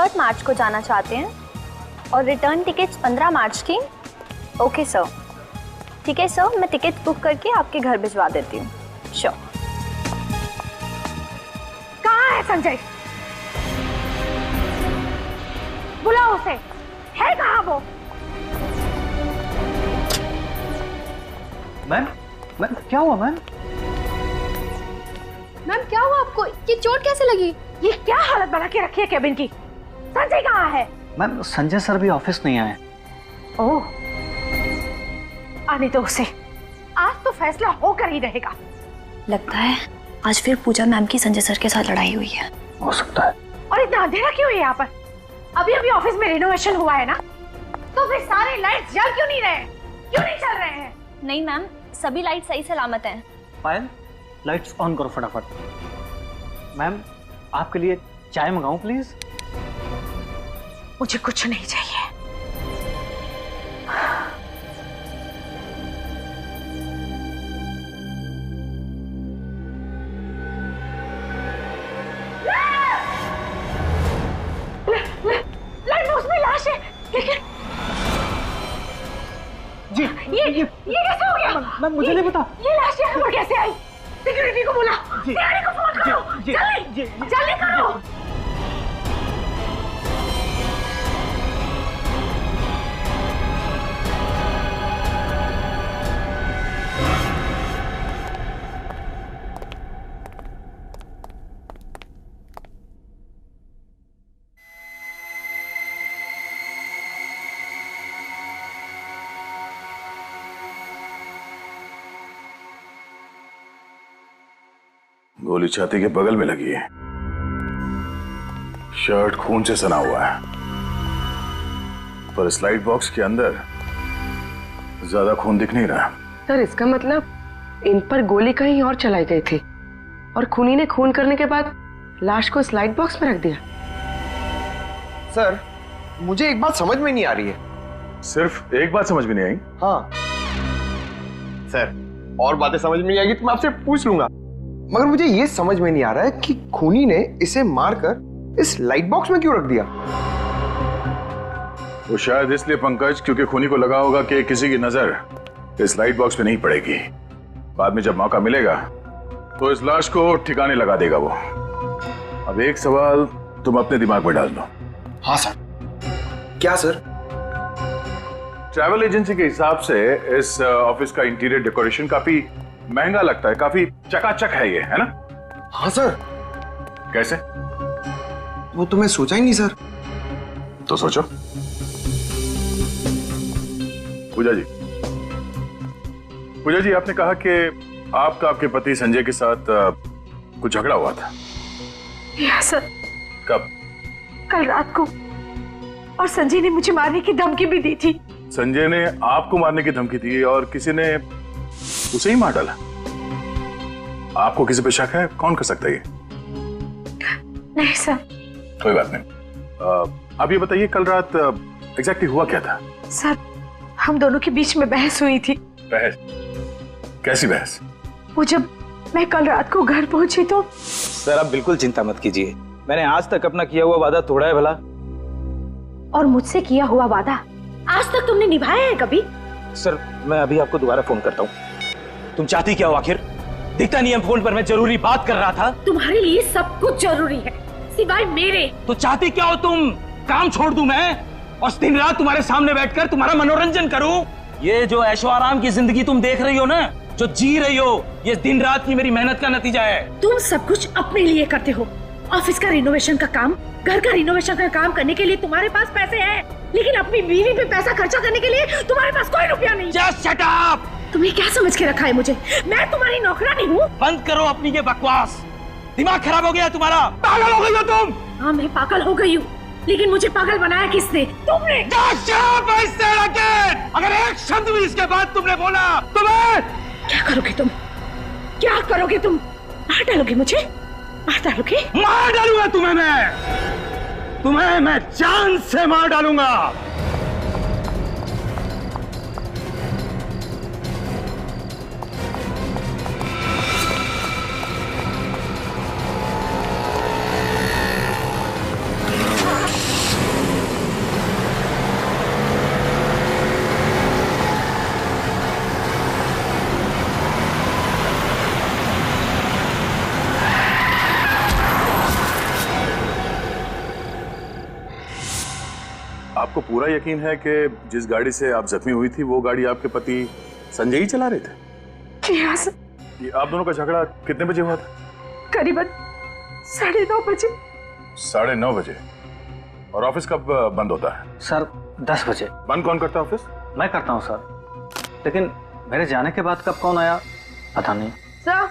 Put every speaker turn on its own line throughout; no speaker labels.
3 मार्च को जाना चाहते हैं और रिटर्न टिकट्स 15 मार्च की। ओके सर, ठीक है सर, मैं टिकट बुक करके आपके घर भिजवा देती हूँ। श्योर।
कहाँ है संजय? बुलाओ उसे। है कहाँ वो?
मैम, क्या हुआ मैम?
मैम क्या हुआ आपको? ये चोट कैसे लगी?
ये क्या हालत बना के रखी है केबिन की? संजय कहाँ है?
मैम संजय सर भी ऑफिस नहीं आए।
ओह, आने दो उसे। आज तो फैसला होकर ही रहेगा।
लगता है आज फिर पूजा मैम की संजय सर के साथ लड़ाई हुई है।
हो सकता है।
और इतना अंधेरा क्यों है यहाँ पर? अभी अभी ऑफिस में रिनोवेशन हुआ है ना, तो फिर सारे लाइट्स जल क्यों नहीं रहे? क्यों नहीं चल रहे हैं?
नहीं मैम, सभी लाइट सही सलामत हैं।
पायल, लाइट्स ऑन करो फटाफट। मैम आपके लिए चाय मंगाऊं प्लीज?
मुझे कुछ नहीं चाहिए। लाइट बॉक्स में लाश है, लेकिन
जी
ये कैसे हो गया?
मैम मुझे नहीं पता।
ये लाश यहाँ पर कैसे आई? सिक्योरिटी को बुला, सीआईडी को फोन करो, जल्दी जल्दी करो।
गोली छाती के बगल में लगी है, शर्ट खून से सना हुआ है, पर स्लाइड बॉक्स के अंदर ज्यादा खून दिख नहीं रहा।
सर इसका मतलब इन पर गोली कहीं और चलाई गई थी और खूनी ने खून करने के बाद लाश को स्लाइड बॉक्स में रख दिया।
सर मुझे एक बात समझ में नहीं आ रही है।
सिर्फ एक बात समझ में नहीं आई?
हाँ सर, और बातें समझ में नहीं आएगी तो मैं आपसे पूछ लूंगा, मगर मुझे ये समझ में नहीं आ रहा है कि खूनी ने इसे मारकर इस लाइट बॉक्स में क्यों रख दिया।
वो शायद इसलिए पंकज, क्योंकि खूनी को लगा होगा कि किसी की नजर इस लाइट बॉक्स पे नहीं पड़ेगी। बाद में जब मौका मिलेगा तो इस लाश को ठिकाने लगा देगा वो। अब एक सवाल तुम अपने दिमाग में डाल दो।
हाँ सर। क्या सर?
ट्रैवल एजेंसी के हिसाब से इस ऑफिस का इंटीरियर डेकोरेशन काफी महंगा लगता है, काफी चकाचक है ये, है ना?
हाँ सर।
कैसे?
वो तो मैं सोचा ही नहीं सर।
तो सोचो। पूजा जी आपने कहा कि आपका आपके पति संजय के साथ कुछ झगड़ा हुआ था।
Yes sir.
कब?
कल रात को। और संजय ने मुझे मारने की धमकी भी दी थी।
संजय ने आपको मारने की धमकी दी और किसी ने उसे ही मार डाला? आपको किसी पे शक है? कौन कर सकता है ये?
नहीं सर।
कोई बात नहीं। अब ये बताइए कल रात एग्जैक्टली हुआ क्या था?
सर हम दोनों के बीच में बहस हुई थी।
बहस? कैसी बहस?
वो जब मैं कल रात को घर पहुंची तो।
सर आप बिल्कुल चिंता मत कीजिए, मैंने आज तक अपना किया हुआ वादा तोड़ा है भला।
और मुझसे किया हुआ वादा आज तक तुमने निभाया है कभी?
सर मैं अभी आपको दोबारा फोन करता हूँ। तुम चाहती क्या हो आखिर? दिखता नहीं है फोन पर मैं जरूरी बात कर रहा था।
तुम्हारे लिए सब कुछ जरूरी है सिवाय मेरे।
तो चाहती क्या हो तुम? काम छोड़ दूं मैं और दिन रात तुम्हारे सामने बैठकर तुम्हारा मनोरंजन करूं? ये जो ऐशो आराम की जिंदगी तुम देख रही हो ना, जो जी रही हो, ये दिन रात की मेरी मेहनत का नतीजा है।
तुम सब कुछ अपने लिए करते हो। ऑफिस का रिनोवेशन का काम, घर का रिनोवेशन का काम करने के लिए तुम्हारे पास पैसे हैं, लेकिन अपनी बीवी पे पैसा खर्चा करने के लिए तुम्हारे पास कोई रुपया नहीं।
Just shut up!
तुमने क्या समझ के रखा है मुझे? मैं तुम्हारी नौकरानी हूँ।
बंद करो अपनी ये बकवास। दिमाग खराब हो गया तुम्हारा, पागल हो गई हो तुम।
हाँ मैं पागल हो गई हूँ, लेकिन मुझे पागल बनाया किसने? तुमने।
अगर एक शब्द भी इसके बाद तुमने बोला तो मैं।
क्या करोगे तुम? क्या करोगे तुम? मार डालोगे मुझे? मार डालोगे?
मार डालूंगा तुम्हें मैं जान से मार डालूंगा।
आपको पूरा यकीन है कि जिस गाड़ी से आप जख्मी हुई थी वो गाड़ी आपके पति संजय ही चला रहे थे?
जी हाँ सर।
ये आप दोनों का झगड़ा कितने बजे हुआ था?
करीबन 9:30 बजे।
9:30 बजे। और ऑफिस कब बंद होता है?
सर 10 बजे।
बंद कौन करता है ऑफिस?
मैं करता हूँ सर, लेकिन मेरे जाने के बाद कब कौन आया पता नहीं।
सर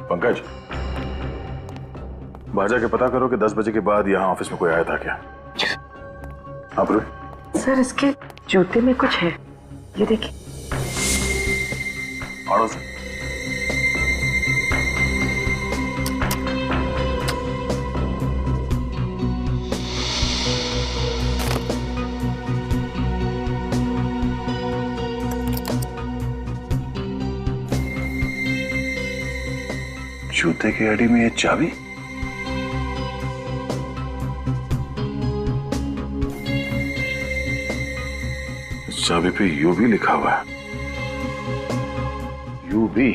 पंकज, बाहर जाके पता करो कि 10 बजे के बाद यहाँ ऑफिस में कोई आया था क्या? हाँ पूर्वी।
सर इसके जूते में कुछ है, ये देखिए।
आड़ो से। जूते की अड़ी में ये चाबी? इस चाबी पे यूबी लिखा हुआ है। यूबी?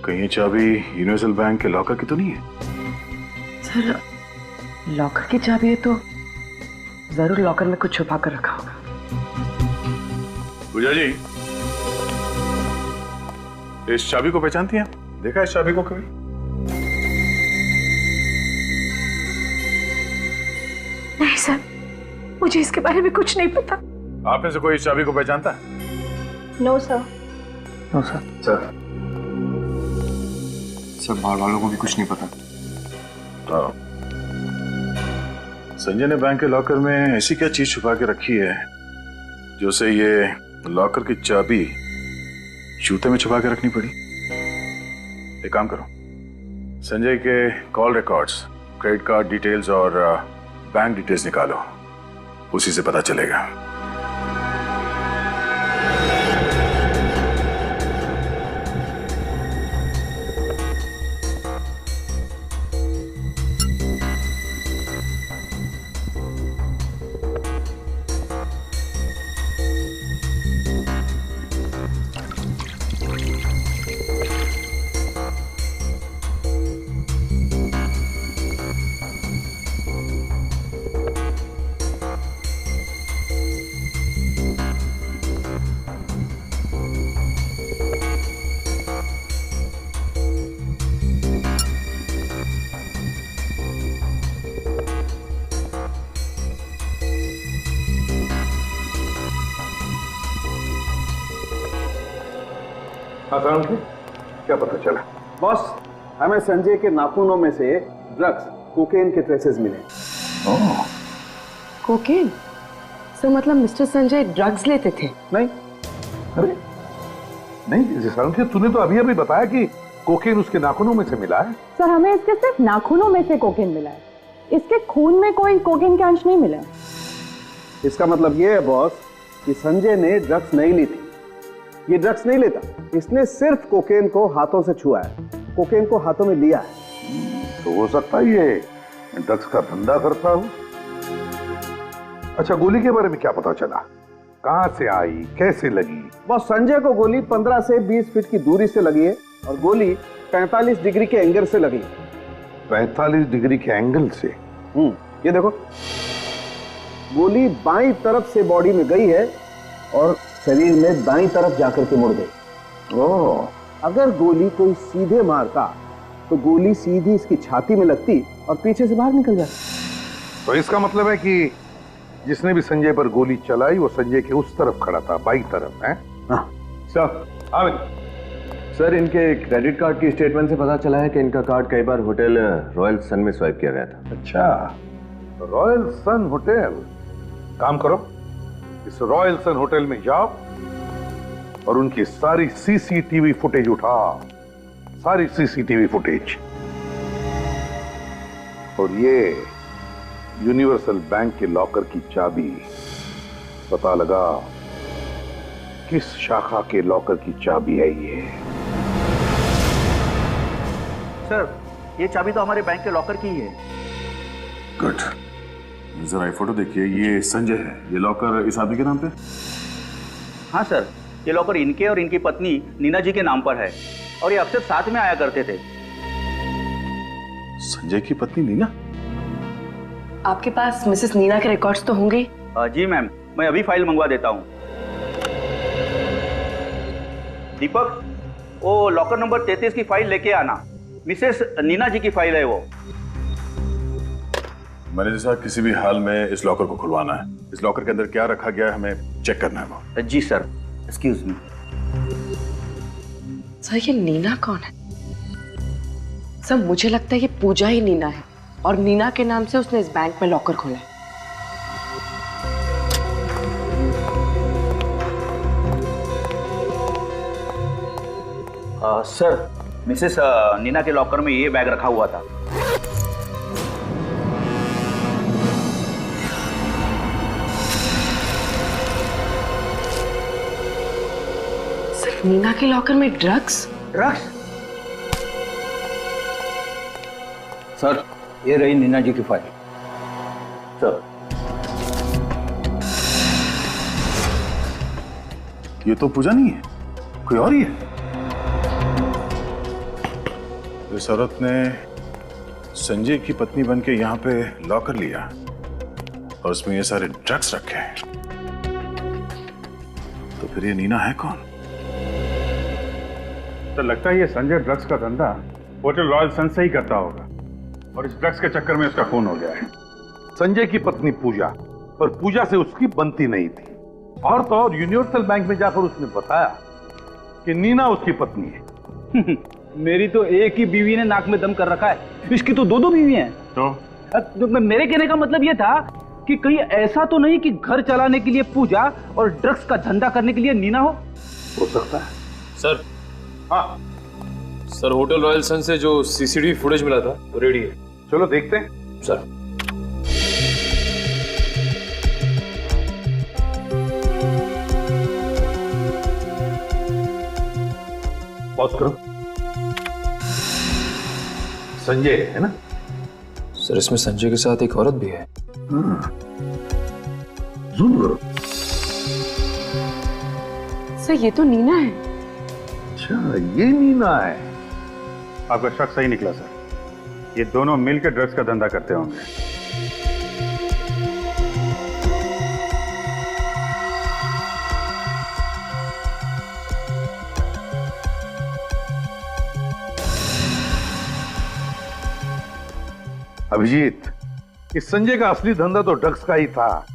कहीं ये चाबी यूनिवर्सल बैंक के लॉकर की तो नहीं है?
सर लॉकर की चाबी है तो जरूर लॉकर में कुछ छुपा कर रखा होगा।
पूजा जी, इस चाबी को पहचानती हैं? देखा इस चाबी को कभी?
नहीं सर, मुझे इसके बारे में कुछ नहीं पता।
आप में से कोई इस चाबी को पहचानता है?
No sir.
No sir.
Sir बाहर वालों को भी कुछ नहीं पता।
संजय ने बैंक के लॉकर में ऐसी क्या चीज छुपा के रखी है जो उसे ये लॉकर की चाबी जूते में छुपा के रखनी पड़ी? एक काम करो, संजय के call records, credit card details और बैंक डिटेल्स निकालो, उसी से पता चलेगा।
क्या पता चला? बॉस, हमें संजय के नाखूनों में से ड्रग्स, कोकेन के ट्रेसेस मिले।
कोकेन? सर मतलब मिस्टर संजय ड्रग्स लेते थे?
नहीं, अरे नहीं सालुंखे, तूने तो अभी अभी बताया कि कोकेन उसके नाखूनों में से मिला है।
सर हमें इसके सिर्फ नाखूनों में से कोकेन मिला है, इसके खून में कोई कोकेन के अंश नहीं मिला।
इसका मतलब ये है बॉस कि संजय ने ड्रग्स नहीं ली थी। ये ड्रग्स नहीं लेता, इसने सिर्फ कोकेन को हाथों से छुआ है, कोकेन को हाथों में लिया है।
तो हो सकता है ये ड्रग्स का धंधा करता हो। अच्छा, गोली के बारे में क्या पता चला? कहां से आई, कैसे लगी?
बस संजय को गोली 15 से 20 फीट की दूरी से लगी है और गोली 45 डिग्री के एंगल से लगी।
45 डिग्री के एंगल से?
ये देखो, गोली बाईं तरफ से बॉडी में गई है और शरीर में दाईं तरफ जाकर के मुड़ गई।
ओह,
अगर गोली कोई सीधे मारता तो गोली सीधी इसकी छाती में लगती और पीछे से बाहर निकल जाती।
तो इसका मतलब है कि जिसने भी संजय पर गोली चलाई वो संजय के उस तरफ खड़ा था, बाईं तरफ है?
हाँ सर, इनके क्रेडिट कार्ड की स्टेटमेंट से पता चला है कि इनका कार्ड कई बार होटल रॉयल सन में स्वाइप किया गया था।
अच्छा, रॉयल सन होटल। काम करो, इस रॉयल सन होटल में जाओ और उनकी सारी सीसीटीवी फुटेज उठाओ, सारी सीसीटीवी फुटेज। और ये यूनिवर्सल बैंक के लॉकर की चाबी पता लगा किस शाखा के लॉकर की चाबी है ये।
सर ये चाबी तो हमारे बैंक के लॉकर की ही है।
गुड, जरा ये फोटो देखिए, ये संजय है, ये लॉकर इस आदमी के नाम पे?
हाँ सर, ये लॉकर इनके और इनकी पत्नी नीना जी के नाम पर है और ये अक्सर साथ में आया करते थे।
संजय की पत्नी नीना?
आपके पास मिसेस नीना के रिकॉर्ड्स तो होंगे?
जी मैम, मैं अभी फाइल मंगवा देता हूँ। दीपक, वो लॉकर नंबर 33 की फाइल लेके आना। मिसेस नीना जी की फाइल है वो।
मैनेजर साहब, किसी भी हाल में इस लॉकर को खुलवाना है। इस लॉकर के अंदर क्या रखा गया है हमें चेक करना है वो।
जी सर, एक्सक्यूज मी।
सर ये नीना कौन है? सर मुझे लगता है ये पूजा ही नीना है और नीना के नाम से उसने इस बैंक में लॉकर खोला है।
सर, मिसेस नीना के लॉकर में ये बैग रखा हुआ था।
सर नीना के लॉकर में ड्रग्स?
ड्रग्स? सर, ये रही नीना जी की फाइल। सर,
ये तो पूजा नहीं है, कोई और ही है। इस औरत ने संजय की पत्नी बनके यहाँ पे लॉकर लिया और उसमें ये सारे ड्रग्स रखे हैं। तो फिर ये नीना है कौन?
तो लगता है ये संजय ड्रग्स का धंधा होटल रॉयल सन से ही करता होगा और इस ड्रग्स के चक्कर में उसका खून हो गया है। संजय की पत्नी पूजा, और पूजा से उसकी बनती नहीं थी। और तो और यूनिवर्सल बैंक में जाकर उसने बताया कि नीना उसकी पत्नी है।
मेरी तो एक ही बीवी ने नाक में दम कर रखा है, इसकी तो दो बीवी हैं। तो मेरे कहने का मतलब ये था कि कहीं ऐसा तो नहीं कि घर चलाने के लिए पूजा और ड्रग्स का धंधा करने के लिए नीना हो
सकता है।
सर,
हाँ
सर, होटल रॉयल सन से जो सीसीटीवी फुटेज मिला था वो रेडी है।
चलो देखते हैं।
सर,
पॉज करो। संजय है ना?
सर इसमें संजय के साथ एक औरत भी है।
जूम करो।
सर ये तो नीना है।
अच्छा, ये नीना है। आपका शक सही निकला सर, ये दोनों मिलकर ड्रग्स का धंधा करते होंगे। अभिजीत, इस संजय का असली धंधा तो ड्रग्स का ही था।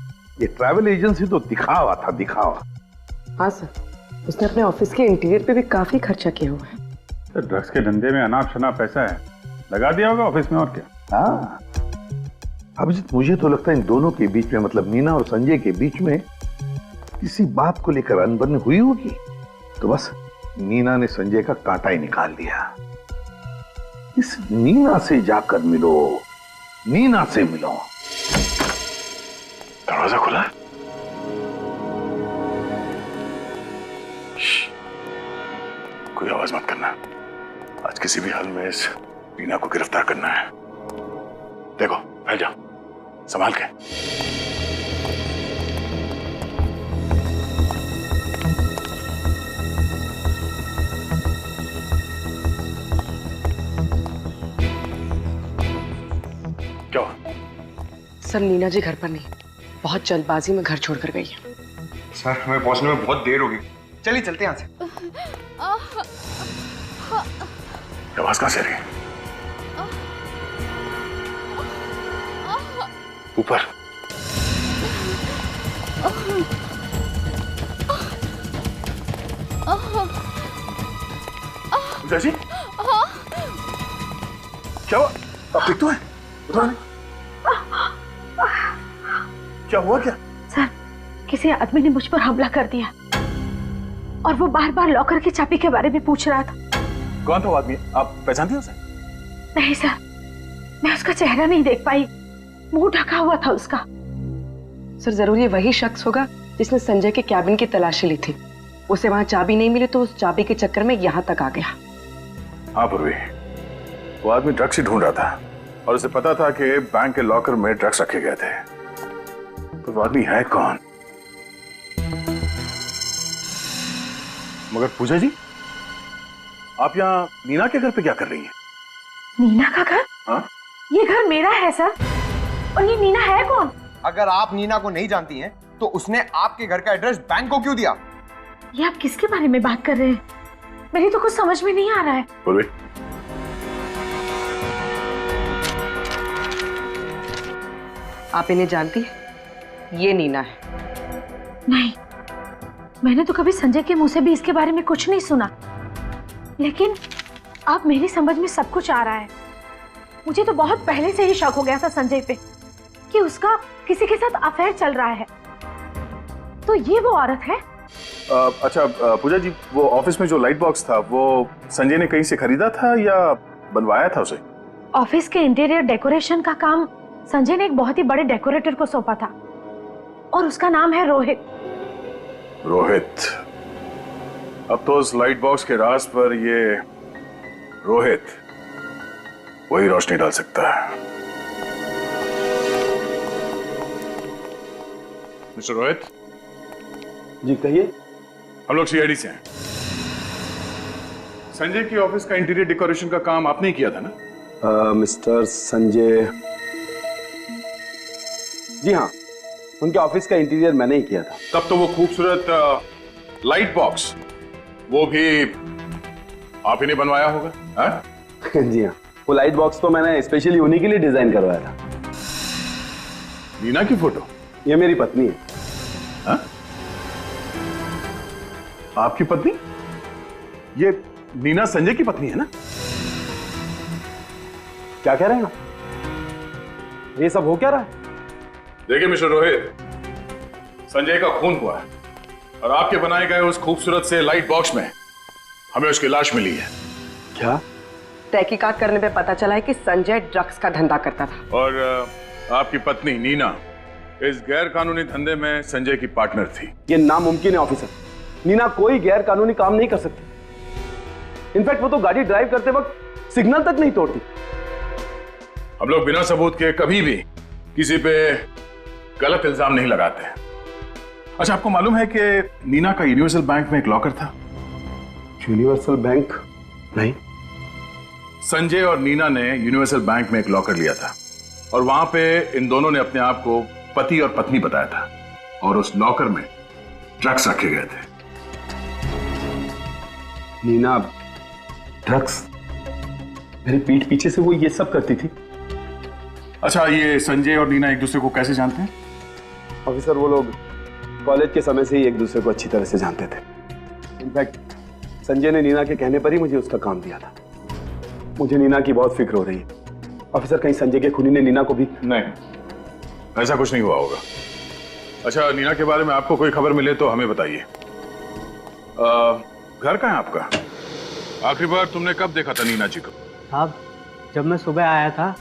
ये ट्रैवल एजेंसी तो दिखावा था, दिखावा।
हाँ सर, उसने अपने ऑफिस के इंटीरियर पे भी काफी खर्चा किया हुआ है।
तो ड्रग्स के धंधे में अनाप शनाप पैसा है, लगा दिया होगा ऑफिस में, और क्या। हाँ अभिजीत, मुझे तो लगता है इन दोनों के बीच में, मतलब नीना और संजय के बीच में किसी बात को लेकर अनबन हुई होगी। तो बस नीना ने संजय का कांटा ही निकाल दिया। इस नीना से जाकर मिलो, नीना से मिलो।
दरवाजा खुला है। कोई आवाज मत करना। आज किसी भी हाल में इस नीना को गिरफ्तार करना है। देखो, फैल जाओ, संभाल के। क्या?
सर नीना जी घर पर नहीं, बहुत जल्दबाजी में घर छोड़कर गई है।
सर, हमें पहुंचने में बहुत देर होगी। चलिए चलते हैं यहाँ से।
आवाज कहां से आ रही है? ऊपर। जैसी? क्या हुआ? आप ठीक तो है? क्या हुआ क्या?
सर, किसी आदमी ने मुझ पर हमला कर दिया और वो बार बार लॉकर की चाबी के बारे में पूछ रहा था।
कौन था वो आदमी? आप पहचानती हो उसे?
नहीं सर, मैं उसका चेहरा नहीं देख पाई, मुंह ढका हुआ था उसका।
सर जरूर ये वही शख्स होगा जिसने संजय के कैबिन की तलाशी ली थी। उसे वहां चाबी नहीं मिली तो उस चाबी के चक्कर में यहाँ तक आ गया।
हाँ पूर्वी, वो आदमी ड्रग्स ही ढूंढ रहा था और उसे पता था कि बैंक के लॉकर में ड्रग्स रखे गए थे। तो वो आदमी है कौन? मगर पूजा जी, आप यहाँ नीना के घर पे क्या कर रही हैं?
नीना का घर?
हाँ?
ये घर मेरा है सर। और ये नीना है कौन?
अगर आप नीना को नहीं जानती हैं तो उसने आपके घर का एड्रेस बैंक को क्यों दिया?
ये आप किसके बारे में बात कर रहे हैं? मेरी तो कुछ समझ में नहीं आ रहा है।
आप इन्हें जानती हैं? ये नीना है।
नहीं, मैंने तो कभी संजय के मुंह से भी इसके बारे में कुछ नहीं सुना, लेकिन अब मेरी समझ में सब कुछ आ रहा है। मुझे तो बहुत पहले से ही शक हो गया था संजय पे कि उसका किसी के साथ अफेयर चल रहा है। तो ये वो औरत है?
अच्छा पूजा जी, वो ऑफिस में जो लाइट बॉक्स था वो संजय ने कहीं से खरीदा था या बनवाया था उसे?
ऑफिस के इंटीरियर डेकोरेशन का काम संजय ने एक बहुत ही बड़े डेकोरेटर को सौंपा था और उसका नाम है रोहित।
रोहित? अब तो उस लाइट बॉक्स के राज पर ये रोहित वही रोशनी डाल सकता है। मिस्टर रोहित
जी कहिए।
हम लोग सीआईडी से हैं। संजय की ऑफिस का इंटीरियर डेकोरेशन का काम आपने ही किया था ना?
मिस्टर संजय, जी हाँ, उनके ऑफिस का इंटीरियर मैंने ही किया था।
तब तो वो खूबसूरत लाइट बॉक्स वो भी आप ही ने बनवाया होगा?
जी हाँ, वो लाइट बॉक्स तो मैंने स्पेशली उन्हीं के लिए डिजाइन करवाया था।
नीना की फोटो?
ये मेरी पत्नी है।
हा? आपकी पत्नी? ये नीना संजय की पत्नी है ना?
क्या कह रहे हैं आप? ये सब हो क्या रहा है?
देखिए मिस्टर रोहित, संजय का खून हुआ है और आपके बनाए गए उस खूबसूरत से लाइट बॉक्स में हमें उसकी लाश मिली है।
क्या?
तहकीकात करने पे पता चला है कि संजय ड्रग्स का धंधा करता था
और आपकी पत्नी नीना इस गैर कानूनी धंधे में संजय की पार्टनर थी।
ये नामुमकिन है ऑफिसर। नीना कोई गैर कानूनी काम नहीं कर सकती। इनफैक्ट वो तो गाड़ी ड्राइव करते वक्त सिग्नल तक नहीं तोड़ती।
हम लोग बिना सबूत के कभी भी किसी पे गलत इल्जाम नहीं लगाते। अच्छा, आपको मालूम है कि नीना का यूनिवर्सल बैंक में एक लॉकर था?
Universal bank? नहीं।
संजय और नीना ने यूनिवर्सल बैंक में एक लॉकर लिया था और वहां पे इन दोनों ने अपने आप को पति और पत्नी बताया था और उस लॉकर में ड्रग्स रखे गए थे।
नीना ड्रग्स? मेरी पीठ पीछे से वो ये सब करती थी?
अच्छा, ये संजय और नीना एक दूसरे को कैसे जानते हैं?
ऑफिसर, वो लोग कॉलेज के समय से ही एक दूसरे को अच्छी तरह से जानते थे। इनफैक्ट संजय ने नीना के कहने पर ही मुझे उसका काम दिया था। मुझे नीना की बहुत फिक्र हो रही है। ऑफिसर, कहीं संजय के खूनी ने नीना को भी?
नहीं, ऐसा कुछ नहीं हुआ होगा। अच्छा, नीना के बारे में आपको कोई खबर मिले तो हमें बताइए। घर कहाँ है आपका? आखिरी बार तुमने कब देखा था नीना जी को?
साहब, जब मैं सुबह आया था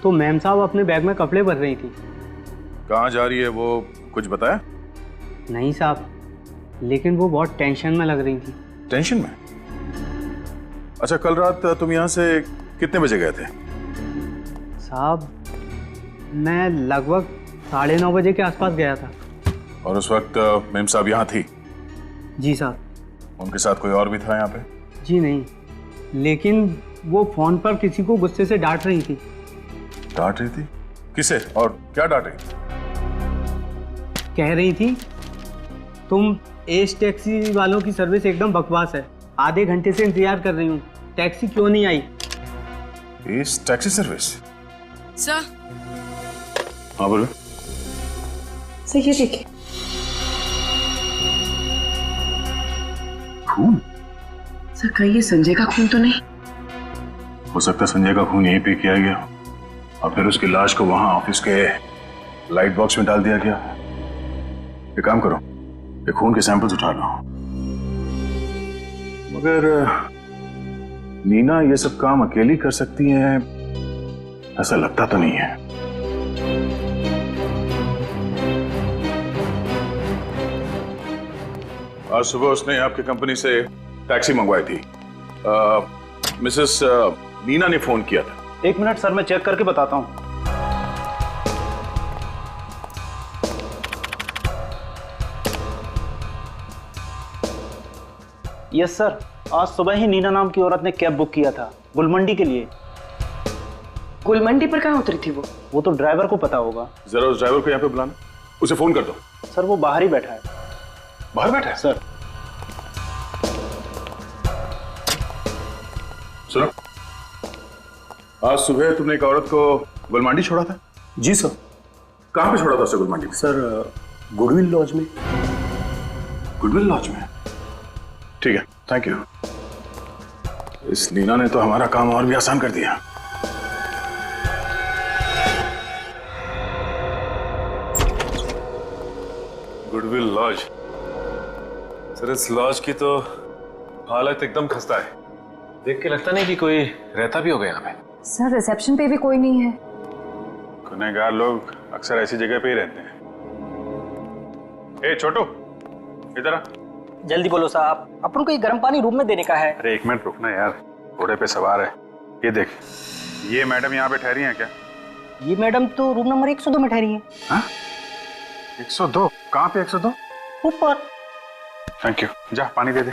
तो मैम साहब अपने बैग में कपड़े भर रही थी।
कहाँ जा रही है वो कुछ बताया?
नहीं साहब, लेकिन वो बहुत टेंशन में लग रही थी।
टेंशन में? अच्छा, कल रात तुम यहाँ से कितने बजे गए थे?
साहब, मैं लगभग 9:30 बजे के आसपास गया था।
और उस वक्त मैम साहब यहाँ थी?
जी साहब।
उनके साथ कोई और भी था यहाँ पे?
जी नहीं, लेकिन वो फोन पर किसी को गुस्से से डांट रही थी।
डांट रही थी? किसे और क्या डांट रही थी?
कह रही थी, तुम एस टैक्सी वालों की सर्विस एकदम बकवास है। आधे घंटे से इंतजार कर रही हूँ, टैक्सी क्यों नहीं आई?
Yes taxi service?
सर।
हाँ बोलो।
सर ये देखिए।
खून?
सर कहीं ये संजय का खून तो नहीं?
हो सकता है संजय का खून यहीं पे किया गया और फिर उसकी लाश को वहां ऑफिस के लाइट बॉक्स में डाल दिया गया। एक काम करो, ये खून के सैंपल्स उठा लो। मगर नीना ये सब काम अकेली कर सकती है ऐसा लगता तो नहीं है। आज सुबह उसने आपकी कंपनी से टैक्सी मंगवाई थी। मिसेस नीना ने फोन किया था।
1 मिनट सर, मैं चेक करके बताता हूं। यस सर, आज सुबह ही नीना नाम की औरत ने कैब बुक किया था गुलमंडी के लिए।
गुलमंडी पर कहाँ उतरी थी वो
तो ड्राइवर को पता होगा।
जरा उस ड्राइवर को यहाँ पे बुलाना, उसे फोन कर दो।
सर वो बाहर ही बैठा है।
बाहर बैठा है?
सर
सुनो, आज सुबह तुमने एक औरत को गुलमंडी छोड़ा था?
जी सर।
कहाँ पे छोड़ा था उसे गुलमंडी?
सर गुडविल लॉज में।
गुडविल लॉज में? ठीक है, थैंक यू। इस नीना ने तो हमारा काम और भी आसान कर दिया।
Goodwill lodge. सर इस लॉज की तो हालत एकदम खस्ता है। देख के लगता नहीं कि कोई रहता भी होगा यहाँ पे।
सर रिसेप्शन पे भी कोई नहीं है।
गुनहगार लोग अक्सर ऐसी जगह पे ही रहते हैं। ए छोटू, इधर आ।
जल्दी बोलो साहब, अपन को ये गर्म पानी रूम में देने का है।
अरे 1 मिनट रुकना यार, घोड़े पे सवार है। ये देख, ये मैडम यहाँ पे ठहरी हैं क्या?
ये मैडम तो रूम नंबर 102 में ठहरी है।
हाँ? 102? कहाँ पे 102?
ऊपर।
थैंक यू, जा पानी दे दे।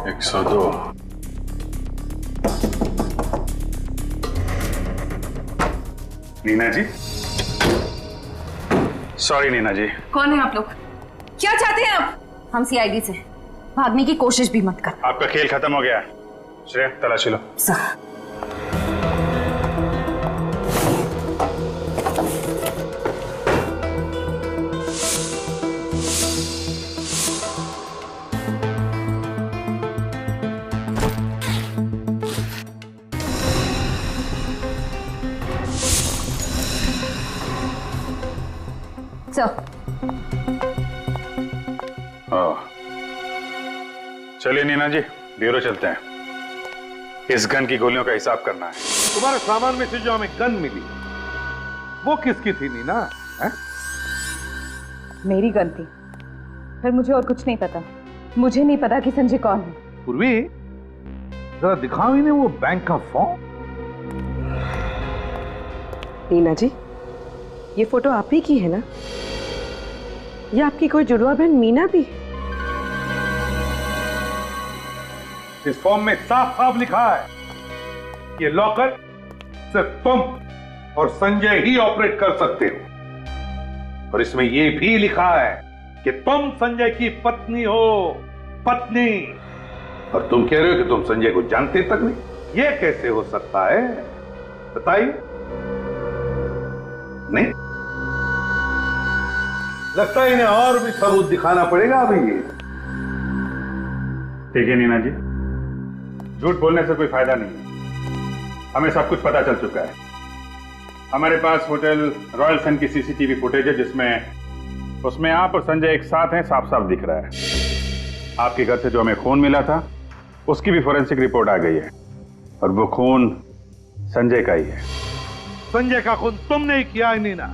एक 102। नीना जी, सॉरी नीना जी।
कौन है आप लोग? क्या चाहते हैं आप? हम सीआईडी से। भागने की कोशिश भी मत कर।
आपका खेल खत्म हो गया है। श्रेया तलाशी लो।
सर
चलिए नीना जी, ब्यूरो चलते हैं। इस गन की गोलियों का हिसाब करना है।
तुम्हारे सामान में से जो हमें गन मिली वो किसकी थी नीना? है?
मेरी गन थी, फिर मुझे और कुछ नहीं पता। मुझे नहीं पता कि संजय कौन है।
पूर्वी, जरा दिखाओ इन्हें वो बैंक का फॉर्म।
नीना जी, ये फोटो आप ही की है ना? ये आपकी कोई जुड़वा बहन मीना भी?
इस फॉर्म में साफ साफ लिखा है ये लॉकर सिर्फ तुम और संजय ही ऑपरेट कर सकते हो। और इसमें यह भी लिखा है कि तुम संजय की पत्नी हो। पत्नी। और तुम कह रहे हो कि तुम संजय को जानते तक नहीं। यह कैसे हो सकता है बताइए? नहीं लगता है इन्हें और भी सबूत दिखाना पड़ेगा अभी।
ठीक है नीना जी, झूठ बोलने से कोई फायदा नहीं है। हमें सब कुछ पता चल चुका है। हमारे पास होटल रॉयल सन की सीसीटीवी फुटेज है जिसमें उसमें आप और संजय एक साथ हैं, साफ साफ दिख रहा है। आपके घर से जो हमें खून मिला था उसकी भी फोरेंसिक रिपोर्ट आ गई है और वो खून संजय का ही है।
संजय का खून तुमने ही किया है नीना,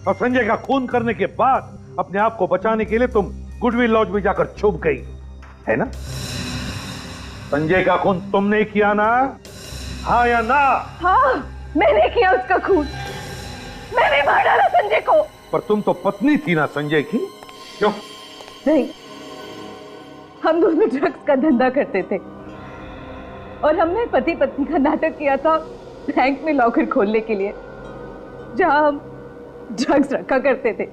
और संजय का खून करने के बाद अपने आप को बचाने के लिए तुम गुडविल लॉज में जाकर छुप गई है ना? संजय का खून तुमने ही किया ना? हाँ या ना?
हाँ, मैंने किया उसका खून। मैंने मार डाला संजय को।
पर तुम तो पत्नी थी ना संजय की, क्यों?
नहीं, हम दोनों ड्रग्स का धंधा करते थे और हमने पति पत्नी का नाटक किया था बैंक में लॉकर खोलने के लिए जहां हम ड्रग्स रखा करते थे।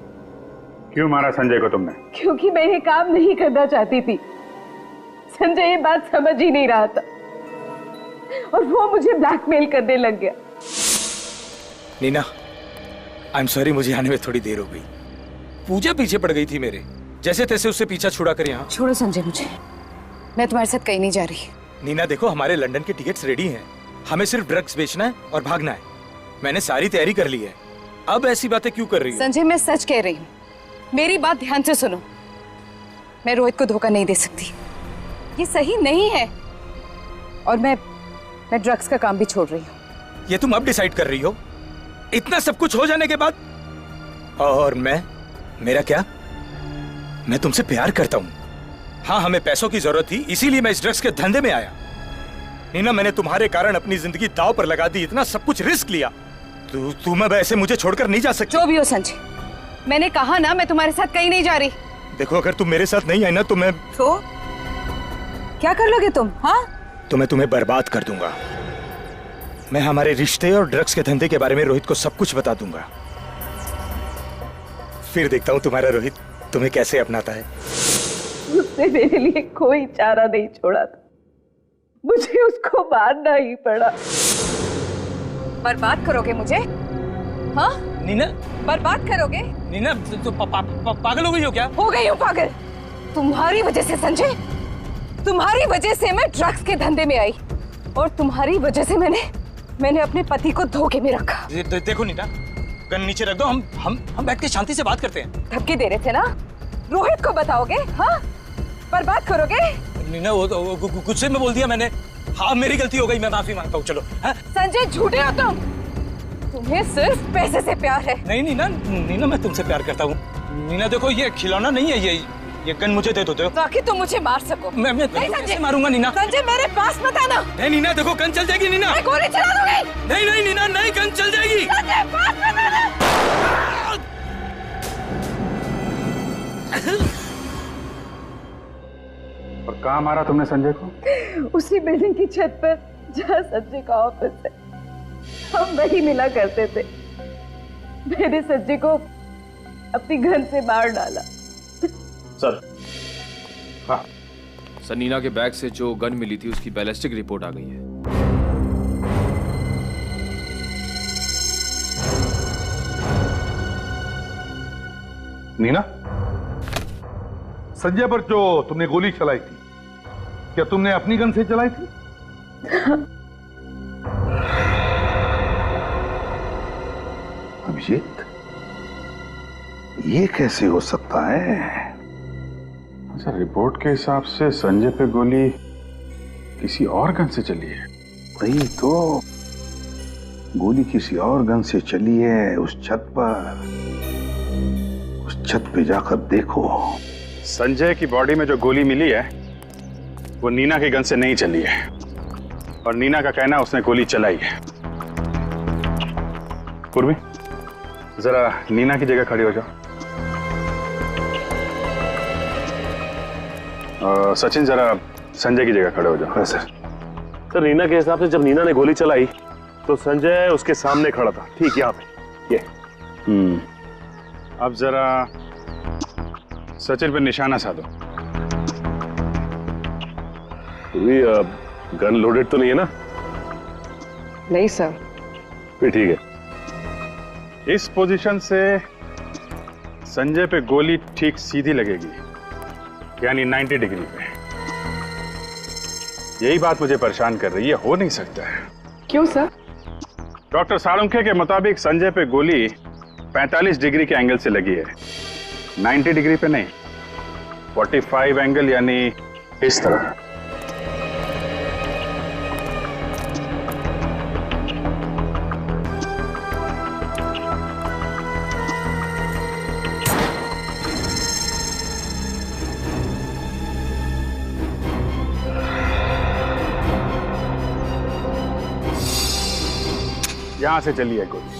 क्यों मारा संजय को तुमने?
क्योंकि मैं ये काम नहीं करना चाहती थी। संजय ये बात समझ ही नहीं रहा था और वो मुझे ब्लैकमेल करने लग गया।
नीना, आई एम सॉरी, मुझे आने में थोड़ी देर हो गई। पूजा पीछे पड़ गई थी मेरे, जैसे तैसे उससे पीछा छुड़ा कर यहाँ।
छोड़ो संजय मुझे, मैं तुम्हारे साथ कहीं नहीं जा रही।
नीना देखो, हमारे लंदन के टिकट्स रेडी हैं, हमें सिर्फ ड्रग्स बेचना है और भागना है। मैंने सारी तैयारी कर ली है, अब ऐसी बातें क्यों कर रही हो?
संजय मैं सच कह रही हूँ, मेरी बात ध्यान से सुनो। मैं रोहित को धोखा नहीं दे सकती, ये सही नहीं है। और मैं ड्रग्स का काम भी छोड़ रही हूँ।
ये तुम अब डिसाइड कर रही हो, इतना सब कुछ हो जाने के बाद? और मेरा क्या? मैं तुमसे प्यार करता हूँ। हाँ, हमें पैसों की जरूरत थी, इसीलिए मैं इस ड्रग्स के धंधे में आया। नीना, मैंने तुम्हारे कारण अपनी जिंदगी दांव पर लगा दी, इतना सब कुछ रिस्क लिया। तुम अब ऐसे मुझे छोड़कर नहीं जा सकती।
जो भी हो संजय, मैंने कहा ना मैं तुम्हारे साथ कहीं नहीं जा रही।
देखो अगर तुम मेरे साथ नहीं आई ना तो मैं
क्या कर लोगे तुम? हाँ,
तो मैं तुम्हें बर्बाद कर दूंगा। मैं हमारे रिश्ते और ड्रग्स के धंधे के बारे में रोहित को सब कुछ बता दूंगा। फिर देखता हूँ तुम्हारा रोहित तुम्हें कैसे अपनाता है।
उसने मेरे लिए कोई चारा नहीं छोड़ा था, मुझे उसको मारना ही पड़ा। बर्बाद करोगे मुझे? हाँ
नीना,
बर्बाद करोगे?
नीना तो पागल हो गई हो क्या?
हो गई हूँ पागल, तुम्हारी वजह से संजय, तुम्हारी वजह से मैं ड्रग्स के धंधे में आई और तुम्हारी वजह से मैंने अपने पति को धोखे में रखा।
देखो नीना, गन नीचे रख दो, हम बैठ के शांति से बात करते हैं।
धमकी दे रहे थे ना, रोहित को बताओगे? हाँ, बर्बाद करोगे?
नीना वो गुस्से में बोल दिया मैंने। हाँ मेरी गलती हो गई, मैं माफी मांगता हूँ। चलो।
संजय झूठे हो तुम, तुम्हें सिर्फ पैसे से प्यार है।
नहीं नीना मैं तुमसे प्यार करता हूँ। नीना देखो ये खिलौना नहीं है, ये गन मुझे दे दो।
ताकि तुम मुझे मार सको।
मैं कैसे मारूंगा नीना?
संजय मेरे पास मत आना।
नहीं नीना देखो गन चल जाएगी नीना।
मैं गोली चला दूंगी।
नहीं नीना नहीं, गन चल जाएगी।
संजय पास मत आना।
और कहाँ मारा तुमने संजय को?
उसी बिल्डिंग की छत पर जहाँ संजय का ऑफिस है, हम वही मिला करते थे। मैंने संजय को अपनी गन से मार डाला।
सर।
हाँ
सर, नीना के बैग से जो गन मिली थी उसकी बैलिस्टिक रिपोर्ट आ गई है।
नीना, संजय पर जो तुमने गोली चलाई थी, क्या तुमने अपनी गन से चलाई थी?
अभिजीत, ये कैसे हो सकता है? अच्छा, रिपोर्ट के हिसाब से संजय पे गोली किसी और गन से चली है। वही तो, गोली किसी और गन से चली है उस छत पर। उस छत पे जाकर देखो। संजय की बॉडी में जो गोली मिली है वो नीना की गन से नहीं चली है, और नीना का कहना उसने गोली चलाई है। पूर्वी, जरा नीना की जगह खड़ी हो जाओ। सचिन, जरा संजय की जगह खड़े हो जाओ।
सर, नीना के हिसाब से जब नीना ने गोली चलाई तो संजय उसके सामने खड़ा था, ठीक यहाँ पे। ये
अब जरा सचिन पे निशाना साधो।
गन लोडेड तो नहीं है ना?
नहीं सर।
फिर ठीक है। इस पोजीशन से संजय पे गोली ठीक सीधी लगेगी, यानी 90 डिग्री पे। यही बात मुझे परेशान कर रही है। हो नहीं सकता है।
क्यों सर?
डॉक्टर साळुंखे के मुताबिक संजय पे गोली 45 डिग्री के एंगल से लगी है, 90 डिग्री पे नहीं। 45 एंगल, यानी इस तरह। यहां से चली है गोली।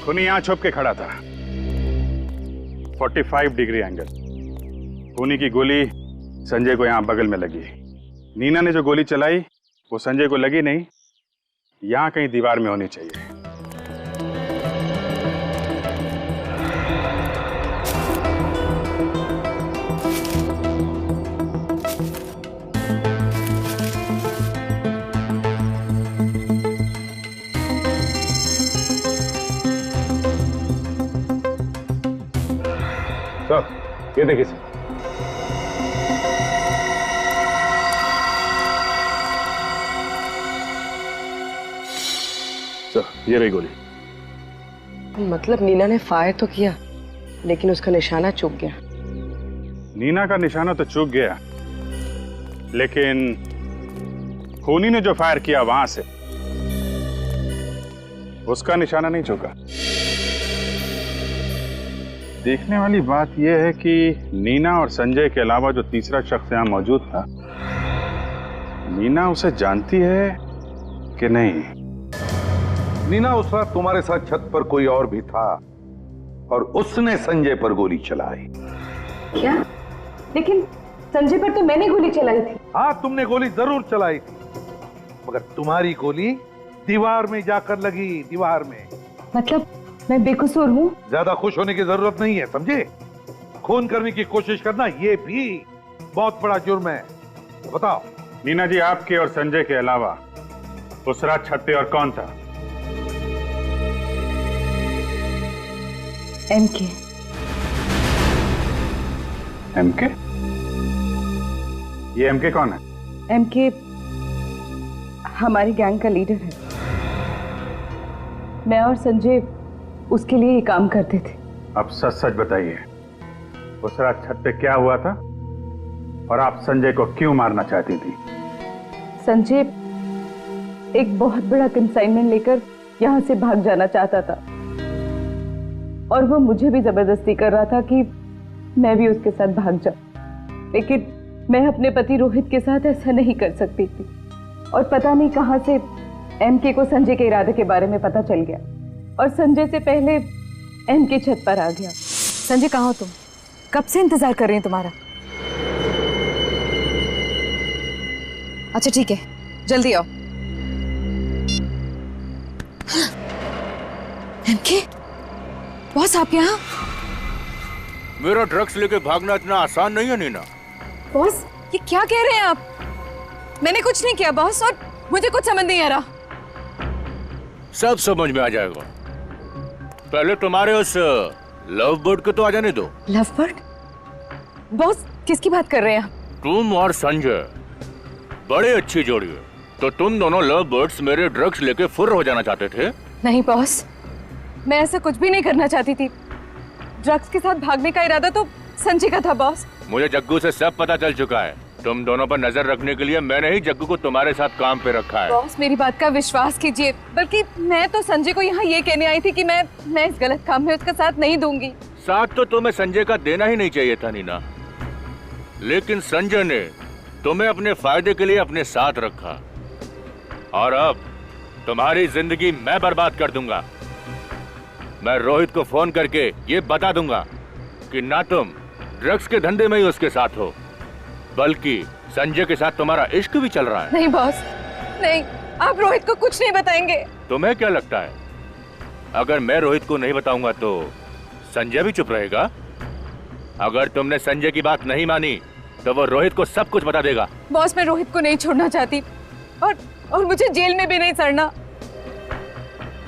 खूनी यहां छुप के खड़ा था, 45 डिग्री एंगल। खूनी की गोली संजय को यहां बगल में लगी। नीना ने जो गोली चलाई वो संजय को लगी नहीं, यहां कहीं दीवार में होनी चाहिए।
ये देखिए सर।
सर, ये रही गोली।
मतलब नीना ने फायर तो किया, लेकिन उसका निशाना चूक गया।
नीना का निशाना तो चूक गया, लेकिन खूनी ने जो फायर किया वहां से उसका निशाना नहीं चूका। देखने वाली बात यह है कि नीना और संजय के अलावा जो तीसरा शख्स यहां मौजूद था, नीना उसे जानती है कि नहीं।
नीना, उस रात तुम्हारे साथ छत पर कोई और भी था और उसने संजय पर गोली चलाई।
क्या? लेकिन संजय पर तो मैंने गोली चलाई थी।
हाँ, तुमने गोली जरूर चलाई थी, मगर तुम्हारी गोली दीवार में जाकर लगी, दीवार में।
मतलब मैं बेकसूर हूँ?
ज्यादा खुश होने की जरूरत नहीं है, समझे? खून करने की कोशिश करना ये भी बहुत बड़ा जुर्म है। तो बताओ
नीना जी, आपके और संजय के अलावा उस रात छत पे और कौन था?
एमके।
एमके? ये एमके कौन है?
एमके हमारी गैंग का लीडर है। मैं और संजय उसके लिए ही काम करते थे।
अब सच सच बताइए, उस रात छत पे क्या हुआ था और आप संजय को क्यों मारना चाहती थी?
संजय एक बहुत बड़ा कंसाइनमेंट लेकर यहाँ से भाग जाना चाहता था और वो मुझे भी जबरदस्ती कर रहा था कि मैं भी उसके साथ भाग जाऊं, लेकिन मैं अपने पति रोहित के साथ ऐसा नहीं कर सकती थी। और पता नहीं कहां से एमके को संजय के इरादे के बारे में पता चल गया और संजय से पहले एमके छत पर आ गया।
संजय, कहाँ हो तुम? कब से इंतजार कर रही हूँ तुम्हारा। अच्छा ठीक है, जल्दी आओ। एमके, बॉस आप यहाँ?
मेरा ड्रग्स लेके भागना इतना आसान नहीं है नीना।
बॉस, ये क्या कह रहे हैं आप? मैंने कुछ नहीं किया बॉस, और मुझे कुछ समझ नहीं आ रहा।
सब समझ में आ जाएगा। पहले तुम्हारे उस लव बर्ड को तो आ जाने दो।
Love bird? बॉस, किसकी बात कर रहे हैं आप?
तुम और संजय बड़ी अच्छी जोड़ी है, तो तुम दोनों लव बर्ड्स मेरे ड्रग्स लेके फुर्र हो जाना चाहते थे?
नहीं बॉस, मैं ऐसा कुछ भी नहीं करना चाहती थी। ड्रग्स के साथ भागने का इरादा तो संजय का था बॉस।
मुझे जग्गू से सब पता चल चुका है। तुम दोनों पर नजर रखने के लिए मैंने ही जग्गू को तुम्हारे साथ काम पे रखा है।
बॉस, मेरी बात का विश्वास कीजिए। बल्कि मैं तो संजय को यहाँ ये कहने आई थी कि मैं इस गलत काम में उसका साथ नहीं दूंगी।
साथ तो तुम्हें संजय का देना ही नहीं चाहिए था नीना, लेकिन संजय ने तुम्हें अपने फायदे के लिए अपने साथ रखा और अब तुम्हारी जिंदगी मैं बर्बाद कर दूंगा। मैं रोहित को फोन करके ये बता दूंगा कि ना तुम ड्रग्स के धंधे में ही उसके साथ हो, बल्कि संजय के साथ तुम्हारा इश्क भी चल रहा है।
नहीं बॉस, नहीं, आप रोहित को कुछ नहीं बताएंगे।
तुम्हें क्या लगता है, अगर मैं रोहित को नहीं बताऊंगा तो संजय भी चुप रहेगा? अगर तुमने संजय की बात नहीं मानी तो वो रोहित को सब कुछ बता देगा।
बॉस, मैं रोहित को नहीं छोड़ना चाहती और मुझे जेल में भी नहीं सड़ना।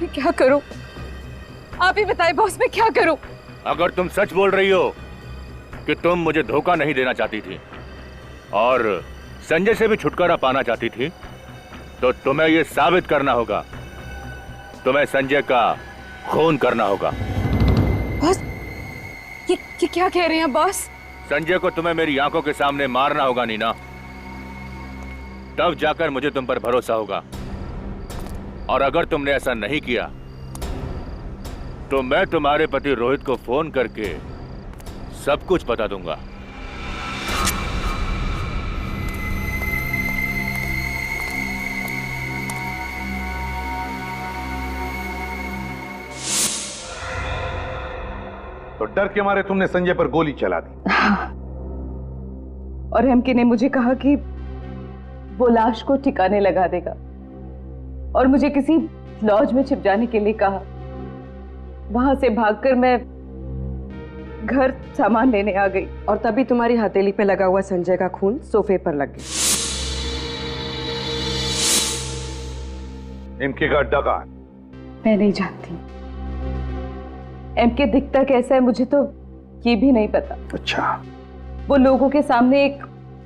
मैं क्या करूं? आप ही बताएं बॉस, मैं क्या करूं?
अगर तुम सच बोल रही हो कि तुम मुझे धोखा नहीं देना चाहती थी और संजय से भी छुटकारा पाना चाहती थी, तो तुम्हें यह साबित करना होगा, तुम्हें संजय का खून करना होगा।
बॉस, ये क्या कह रहे हैं बॉस?
संजय को तुम्हें मेरी आंखों के सामने मारना होगा नीना, तब जाकर मुझे तुम पर भरोसा होगा। और अगर तुमने ऐसा नहीं किया तो मैं तुम्हारे पति रोहित को फोन करके सब कुछ बता दूंगा।
तो डर के मारे तुमने संजय पर गोली चला दी?
और एमके ने मुझे कहा कि वो लाश को ठिकाने लगा देगा और मुझे किसी लॉज में छिप जाने के लिए कहा। वहां से भागकर मैं घर सामान लेने आ गई
और तभी तुम्हारी हथेली पे लगा हुआ संजय का खून सोफे पर लग गया।
एमके का अड्डा कहाँ है?
मैं नहीं जानती। एमके दिखता कैसा है मुझे तो ये भी नहीं पता।
अच्छा,
वो लोगों के सामने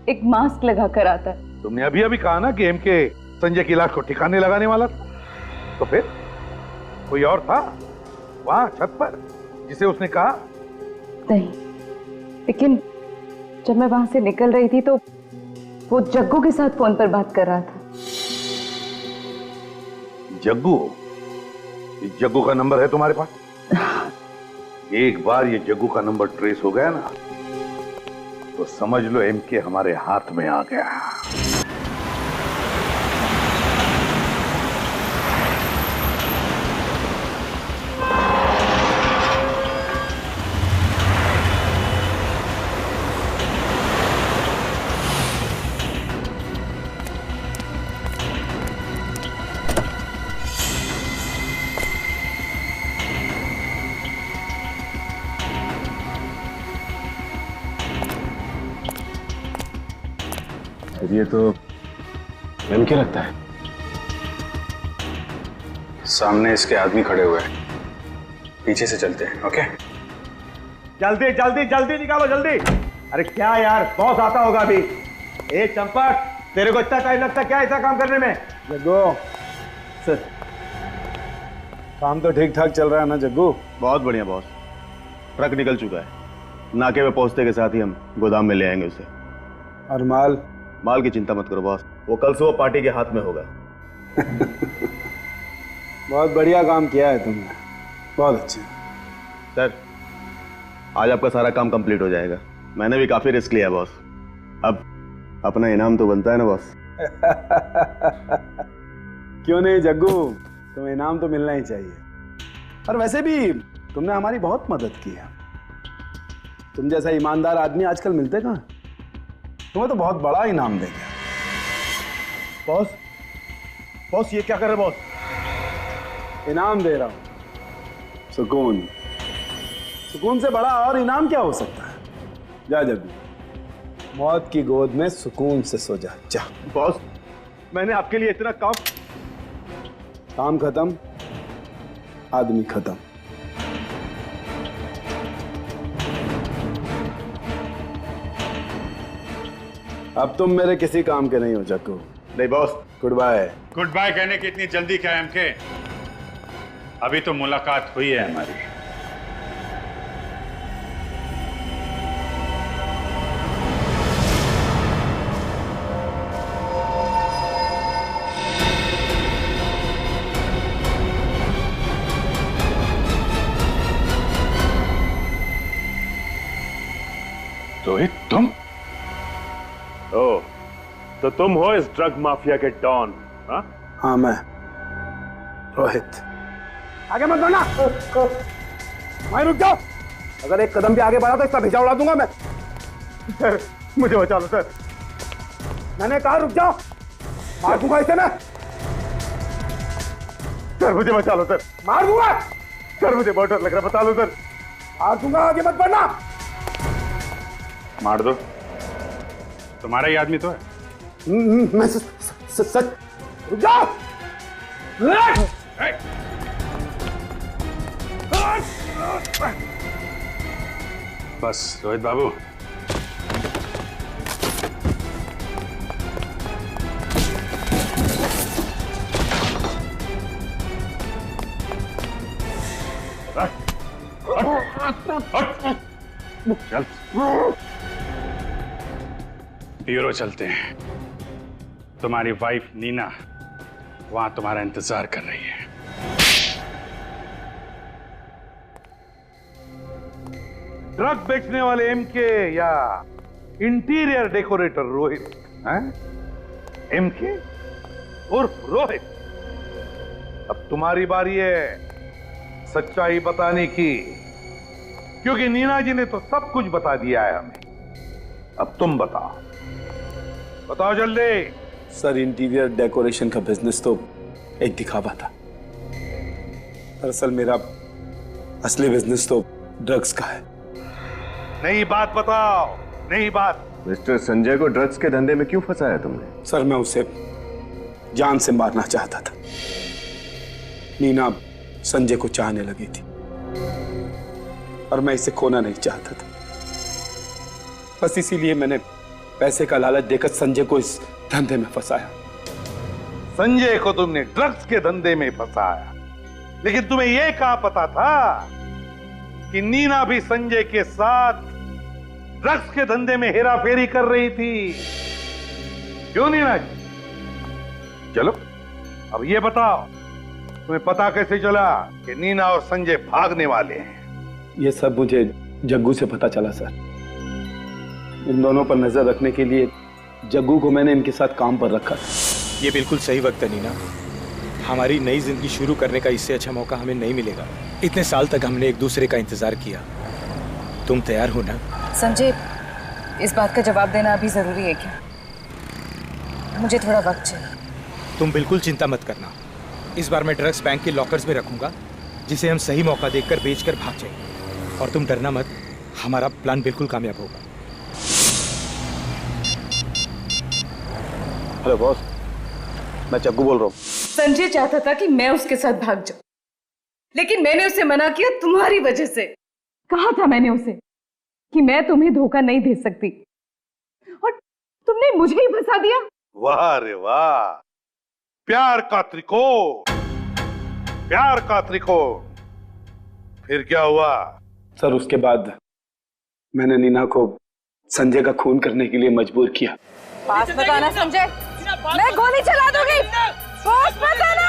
एक मास्क लगा कर आता है।
तुमने अभी अभी कहा ना कि एमके संजय की लाश को ठिकाने लगाने वाला था, तो फिर कोई और था वहां छत पर जिसे उसने कहा?
नहीं, लेकिन जब मैं वहां से निकल रही थी तो वो जग्गू के साथ फोन पर बात कर रहा था।
जग्गू? ये जग्गू का नंबर है तुम्हारे पास? एक बार ये जग्गू का नंबर ट्रेस हो गया ना तो समझ लो एमके हमारे हाथ में आ गया।
फिर ये तो एमके लगता है। सामने इसके आदमी खड़े हुए हैं, पीछे से चलते हैं। ओके,
जल्दी जल्दी जल्दी निकालो जल्दी। अरे क्या यार, बॉस आता होगा अभी। ए चंपक, तेरे को इतना टाइम लगता क्या ऐसा काम करने में?
जग्गू सर, काम तो ठीक ठाक चल रहा है ना जग्गू?
बहुत बढ़िया बॉस, ट्रक निकल चुका है, नाके पे पहुंचते के साथ ही हम गोदाम में ले आएंगे उसे।
और माल?
माल की चिंता मत करो बॉस, वो कल सुबह पार्टी के हाथ में होगा।
बहुत बढ़िया काम किया है तुमने, बहुत अच्छे।
सर, आज आपका सारा काम कंप्लीट हो जाएगा। मैंने भी काफी रिस्क लिया बॉस, अब अपना इनाम तो बनता है ना बॉस।
क्यों नहीं जग्गू, तुम्हें इनाम तो मिलना ही चाहिए। और वैसे भी तुमने हमारी बहुत मदद की है। तुम जैसा ईमानदार आदमी आजकल मिलते कहाँ? तुम्हें तो बहुत बड़ा इनाम देंगे।
बॉस, बॉस ये क्या कर रहे बॉस?
इनाम दे रहा हूं, सुकून। सुकून से बड़ा और इनाम क्या हो सकता है? जा जग्गू, मौत की गोद में सुकून से सो जा। जा
बॉस, मैंने आपके लिए इतना
काम खत्म, आदमी खत्म। अब तुम मेरे किसी काम के नहीं हो जग्गू।
नहीं boss.
Goodbye.
Goodbye कहने की इतनी जल्दी क्या है एमके? अभी तो मुलाकात हुई है हमारी।
रोहित तुम?
ओ, तो तुम हो इस ड्रग माफिया के डॉन?
हाँ मैं रोहित।
आगे मत बढ़ना। भाई रुक जाओ, अगर एक कदम भी आगे बढ़ा तो इसका भेजा उड़ा दूंगा मैं। सर मुझे बचा लो सर, मैंने कहा रुक जाओ, मार दूंगा इसे मैं। सर मुझे बचा लो सर, मार दूंगा सर, मुझे बहुत डर लग रहा है, बता लो सर, मार दूंगा, आगे मत बढ़ना।
मार दो, तुम्हारा ही आदमी तो है।
मैं सच। रुक जाओ।
बस रोहित बाबू, चल ब्यूरो चलते हैं। तुम्हारी वाइफ नीना वहां तुम्हारा इंतजार कर रही है।
ड्रग बेचने वाले एमके या इंटीरियर डेकोरेटर रोहित? एमके उर्फ रोहित, अब तुम्हारी बारी है सच्चाई बताने की, क्योंकि नीना जी ने तो सब कुछ बता दिया है हमें। अब तुम बताओ, बताओ जल्दी।
सर, इंटीरियर डेकोरेशन का बिजनेस तो एक दिखावा था। दरअसल मेरा असली बिजनेस तो ड्रग्स का है।
नई बात बताओ, नई बात।
मिस्टर संजय को ड्रग्स के धंधे में क्यों फंसाया तुमने?
सर, मैं उसे जान से मारना चाहता था। नीना संजय को चाहने लगी थी और मैं इसे खोना नहीं चाहता था। बस इसीलिए मैंने पैसे का लालच देकर संजय को इस धंधे में फंसाया।
संजय को तुमने ड्रग्स के धंधे में फंसाया, लेकिन तुम्हें यह कहाँ पता था कि नीना भी संजय के साथ ड्रग्स के धंधे में हेराफेरी कर रही थी? क्यों नीना जी? चलो अब ये बताओ, तुम्हें पता कैसे चला कि नीना और संजय भागने वाले हैं?
ये सब मुझे जग्गू से पता चला सर। इन दोनों पर नजर रखने के लिए जग्गू को मैंने इनके साथ काम पर रखा।
ये बिल्कुल सही वक्त है नीना। हमारी नई जिंदगी शुरू करने का इससे अच्छा मौका हमें नहीं मिलेगा। इतने साल तक हमने एक दूसरे का इंतजार किया। तुम तैयार हो ना?
संजय, इस बात का जवाब देना अभी जरूरी है क्या? मुझे थोड़ा वक्त चाहिए।
तुम बिल्कुल चिंता मत करना। इस बार मैं ड्रग्स बैंक के लॉकर्स में रखूंगा, जिसे हम सही मौका देखकर बेचकर भाग जाएंगे। और तुम डरना मत, हमारा प्लान बिल्कुल कामयाब होगा।
हेलो बॉस, मैं जग्गू बोल रहा हूँ।
संजय चाहता था कि मैं उसके साथ भाग जाऊं, लेकिन मैंने उसे मना किया तुम्हारी वजह से। कहा था मैंने उसे कि मैं तुम्हें धोखा नहीं दे सकती, और तुमने मुझे ही फंसा दिया।
वाह रे वाह, प्यार का त्रिकोण, प्यार का त्रिकोण। फिर क्या हुआ?
सर उसके बाद मैंने नीना को संजय का खून करने के लिए मजबूर किया।
पास मत आना संजय, मैं गोली चला दूंगी। पास मत आना।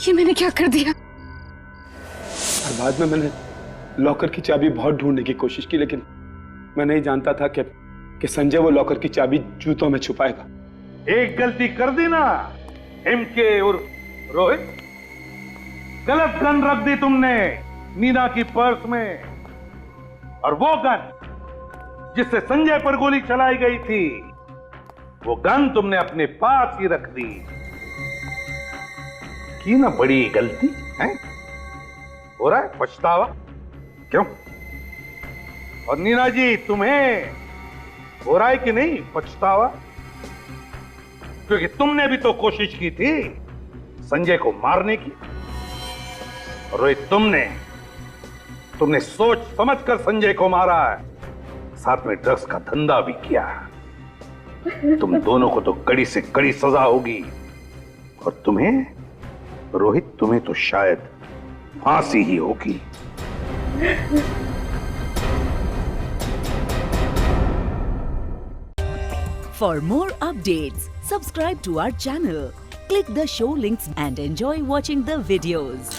ये मैंने क्या कर दिया?
और बाद में मैंने लॉकर की चाबी बहुत ढूंढने की कोशिश की, लेकिन मैं नहीं जानता था कि संजय वो लॉकर की चाबी जूतों में छुपाएगा।
एक गलती कर दी ना एमके उर्फ रोहित, गलत गन रख दी तुमने नीना की पर्स में, और वो गन जिससे संजय पर गोली चलाई गई थी, वो गन तुमने अपने पास ही रख दी। की ना बड़ी गलती है, हो रहा है पछतावा क्यों? और नीना जी तुम्हें हो रहा है कि नहीं पछतावा? क्योंकि तुमने भी तो कोशिश की थी संजय को मारने की, और रोहित तुमने सोच समझकर संजय को मारा है, साथ में ड्रग्स का धंधा भी किया। तुम दोनों को तो कड़ी से कड़ी सजा होगी, और रोहित तुम्हें तो शायद फांसी ही होगी।
For more updates, subscribe to our channel, click the show links and enjoy watching the videos.